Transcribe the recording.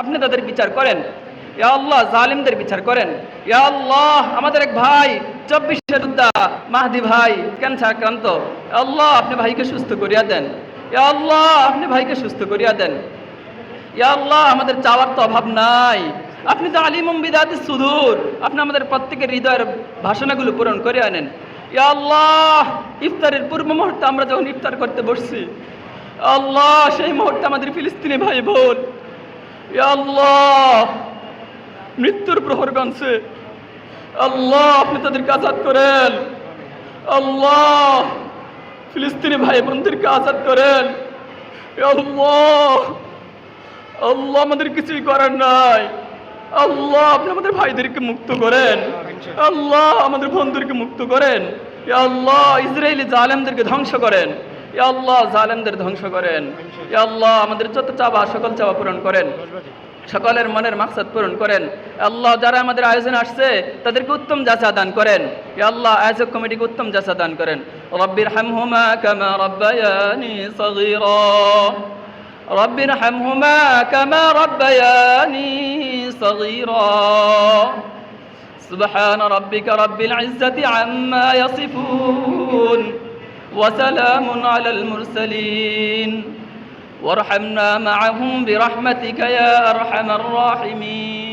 আপনি তাদের বিচার করেন। ইয়া আল্লাহ জালিমদের বিচার করেন। ইয়া আল্লাহ আমাদের এক ভাই 24 যোদ্ধা মাহদি ভাই ক্যান্সার আক্রান্ত, আল্লাহ আপনি ভাইকে সুস্থ করিয়া দেন। ইয়া আল্লাহ আপনি ভাইকে সুস্থ করিয়া দেন। ইয়া আল্লাহ আমাদের চাওয়ার তো অভাব নাই, আপনি তো আলিমুম বিদাতিস সুদূর, আপনি আমাদের প্রত্যেকের হৃদয়ের ভাষণাগুলো পূরণ করে আনেন। ইয়া আল্লাহ ইফতারের পূর্ব মুহূর্তে আমরা যখন ইফতার করতে বসছি, আল্লাহ সেই মুহূর্তে আমাদের ফিলিস্তিনি ভাই বোন ইয়া আল্লাহ মৃত্যুর প্রহর গণছে, আল্লাহ আপনি তাদেরকে আজাদ করেন। আল্লাহ ফিলিস্তিনি ভাই বোনদেরকে আজাদ করেন। ইয়া আল্লাহ, আল্লাহ আমাদের কিছুই করার নাই, আল্লাহ আপনি আমাদের ভাইদেরকে মুক্ত করেন। আল্লাহ আমাদের বন্ধুদেরকে মুক্ত করেন। ইয়া আল্লাহ ইসরায়েলি জালেমদেরকে ধ্বংস করেন। ইয়া আল্লাহ জালেমদের ধ্বংস করেন। ইয়া আল্লাহ আমাদের যত চাওয়া সকল চাওয়া পূরণ করেন, সকলের মনের মাকসাদ পূরণ করেন। আল্লাহ যারা আমাদের আয়োজনে আসছে তাদেরকে উত্তম জাযা দান করেন। ইয়া আল্লাহ আয়োজক কমিটিকে উত্তম জাযা দান করেন। রব্বিরহামহুমা কামা রাব্বায়ানি সগীরা, রব্বিরহামহুমা কামা রাব্বায়ানি সগীরা। সুবহান রাব্বিকা রাব্বিল ইজ্জাতি আম্মা ইয়াসিফুন ওয়া সালামুন আলাল মুরসালিন وارحمنا معهم برحمتك يا أرحم الراحمين.